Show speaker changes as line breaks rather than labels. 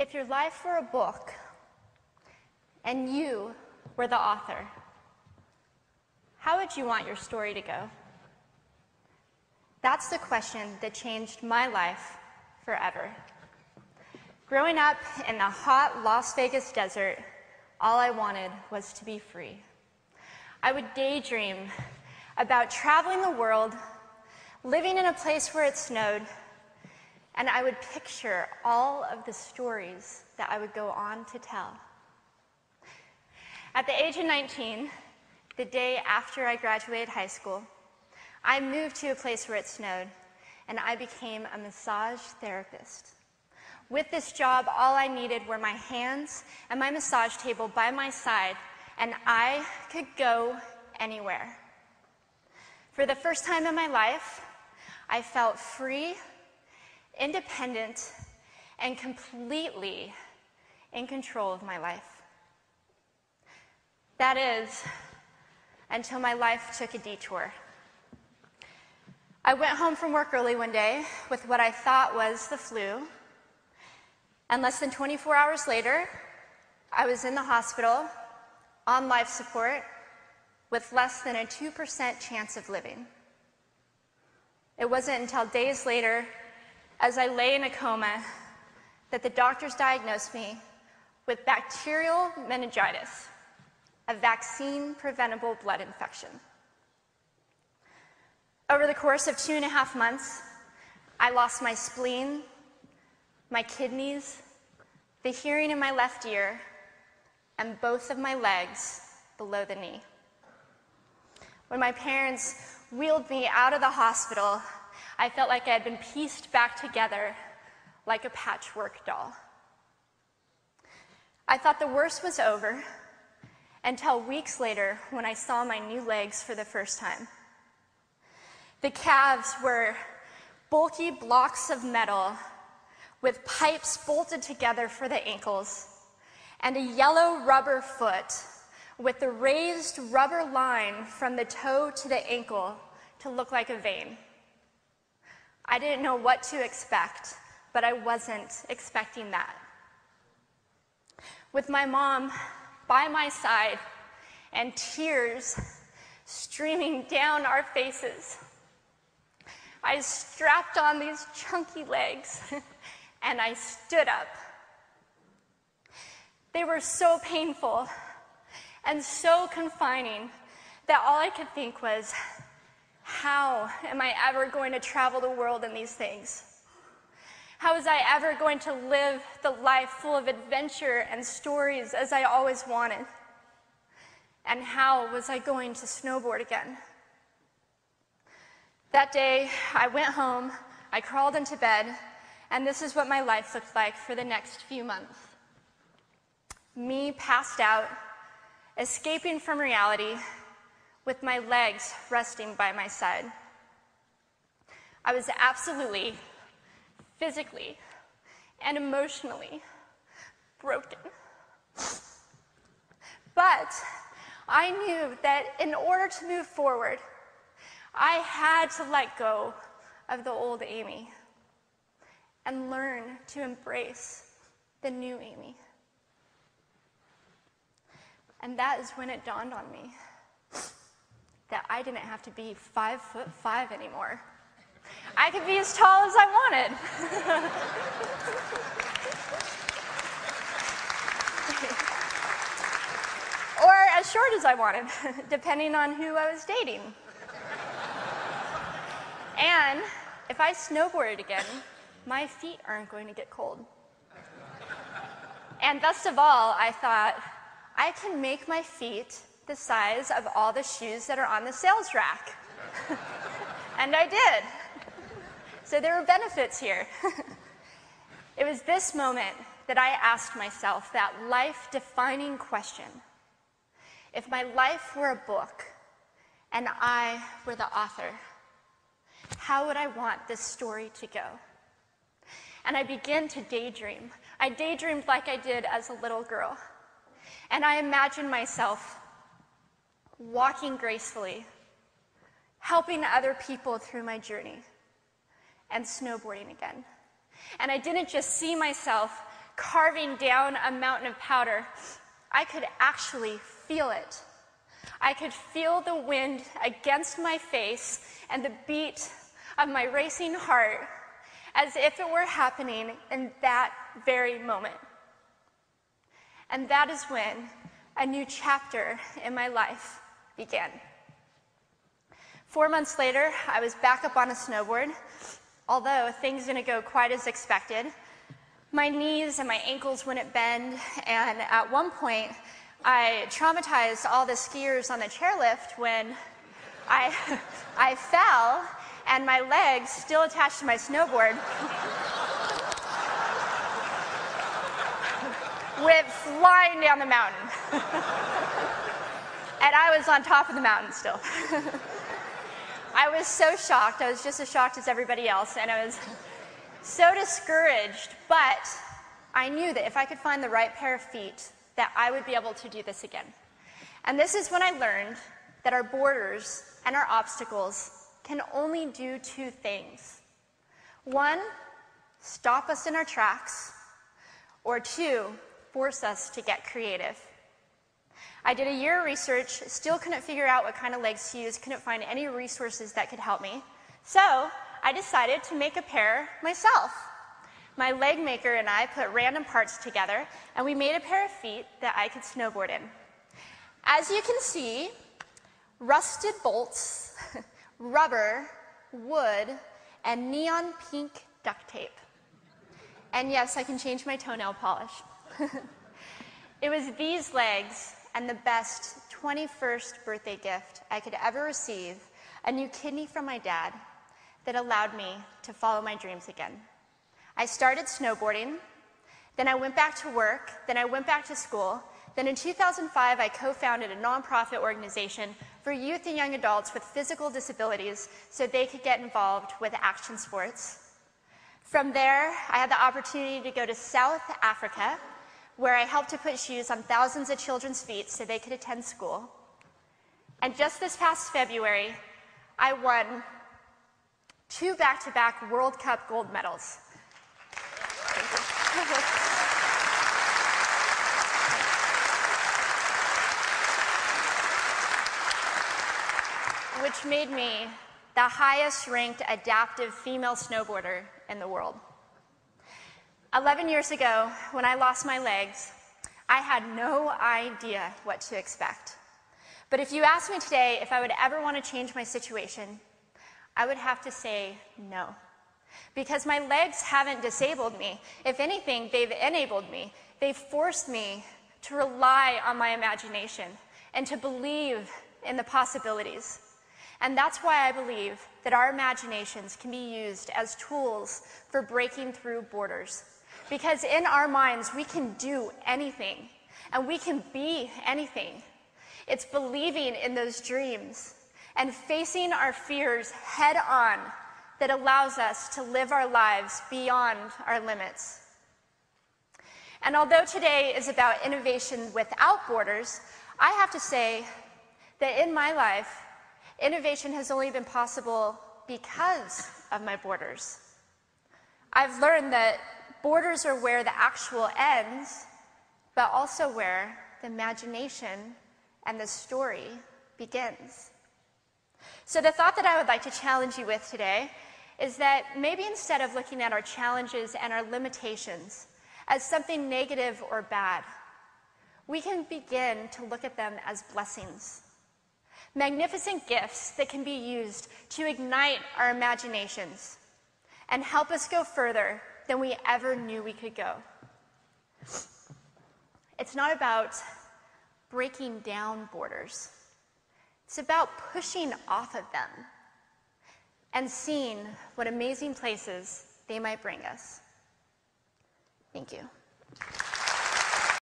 If your life were a book and you were the author, how would you want your story to go? That's the question that changed my life forever. Growing up in the hot Las Vegas desert, all I wanted was to be free. I would daydream about traveling the world, living in a place where it snowed, and I would picture all of the stories that I would go on to tell. At the age of 19, the day after I graduated high school, I moved to a place where it snowed, and I became a massage therapist. With this job, all I needed were my hands and my massage table by my side, and I could go anywhere. For the first time in my life, I felt free, independent, and completely in control of my life. That is, until my life took a detour. I went home from work early one day with what I thought was the flu, and less than 24 hours later, I was in the hospital on life support with less than a 2% chance of living. It wasn't until days later, as I lay in a coma, that the doctors diagnosed me with bacterial meningitis, a vaccine-preventable blood infection. Over the course of 2.5 months, I lost my spleen, my kidneys, the hearing in my left ear, and both of my legs below the knee. When my parents wheeled me out of the hospital, I felt like I had been pieced back together like a patchwork doll. I thought the worst was over until weeks later when I saw my new legs for the first time. The calves were bulky blocks of metal with pipes bolted together for the ankles, and a yellow rubber foot with the raised rubber line from the toe to the ankle to look like a vein. I didn't know what to expect, but I wasn't expecting that. With my mom by my side and tears streaming down our faces, I strapped on these chunky legs and I stood up. They were so painful and so confining that all I could think was, how am I ever going to travel the world in these things? How was I ever going to live the life full of adventure and stories as I always wanted? And how was I going to snowboard again? That day, I went home, I crawled into bed, and this is what my life looked like for the next few months. Me passed out, escaping from reality, with my legs resting by my side. I was absolutely, physically, and emotionally broken. But I knew that in order to move forward, I had to let go of the old Amy and learn to embrace the new Amy. And that is when it dawned on me that I didn't have to be 5'5" anymore. I could be as tall as I wanted. Or as short as I wanted, depending on who I was dating. And if I snowboarded again, my feet aren't going to get cold. And best of all, I thought, I can make my feet the size of all the shoes that are on the sales rack. And I did. So there were benefits here. It was this moment that I asked myself that life-defining question. If my life were a book and I were the author, how would I want this story to go? And I began to daydream. I daydreamed like I did as a little girl. And I imagined myself walking gracefully, helping other people through my journey, and snowboarding again. And I didn't just see myself carving down a mountain of powder, I could actually feel it. I could feel the wind against my face and the beat of my racing heart as if it were happening in that very moment. And that is when a new chapter in my life began. 4 months later, I was back up on a snowboard. Although things didn't go quite as expected, my knees and my ankles wouldn't bend, and at one point, I traumatized all the skiers on the chairlift when I fell, and my legs, still attached to my snowboard, went flying down the mountain. And I was on top of the mountain still. I was so shocked. I was just as shocked as everybody else, and I was so discouraged, but I knew that if I could find the right pair of feet, that I would be able to do this again. And this is when I learned that our borders and our obstacles can only do two things. One, stop us in our tracks, or two, force us to get creative. I did a year of research, still couldn't figure out what kind of legs to use, couldn't find any resources that could help me. So I decided to make a pair myself. My leg maker and I put random parts together, and we made a pair of feet that I could snowboard in. As you can see, rusted bolts, rubber, wood, and neon pink duct tape. And yes, I can change my toenail polish. It was these legs and the best 21st birthday gift I could ever receive, a new kidney from my dad, that allowed me to follow my dreams again. I started snowboarding, then I went back to work, then I went back to school, then in 2005 I co-founded a nonprofit organization for youth and young adults with physical disabilities so they could get involved with action sports. From there, I had the opportunity to go to South Africa, where I helped to put shoes on thousands of children's feet so they could attend school. And just this past February, I won 2 back-to-back World Cup gold medals. Thank you. Which made me the highest-ranked adaptive female snowboarder in the world. 11 years ago, when I lost my legs, I had no idea what to expect. But if you asked me today if I would ever want to change my situation, I would have to say no. Because my legs haven't disabled me. If anything, they've enabled me. They've forced me to rely on my imagination and to believe in the possibilities. And that's why I believe that our imaginations can be used as tools for breaking through borders. Because in our minds, we can do anything, and we can be anything. It's believing in those dreams and facing our fears head on that allows us to live our lives beyond our limits. And although today is about innovation without borders, I have to say that in my life, innovation has only been possible because of my borders. I've learned that borders are where the actual ends, but also where the imagination and the story begins. So the thought that I would like to challenge you with today is that maybe instead of looking at our challenges and our limitations as something negative or bad, we can begin to look at them as blessings. Magnificent gifts that can be used to ignite our imaginations and help us go further than we ever knew we could go. It's not about breaking down borders. It's about pushing off of them and seeing what amazing places they might bring us. Thank you.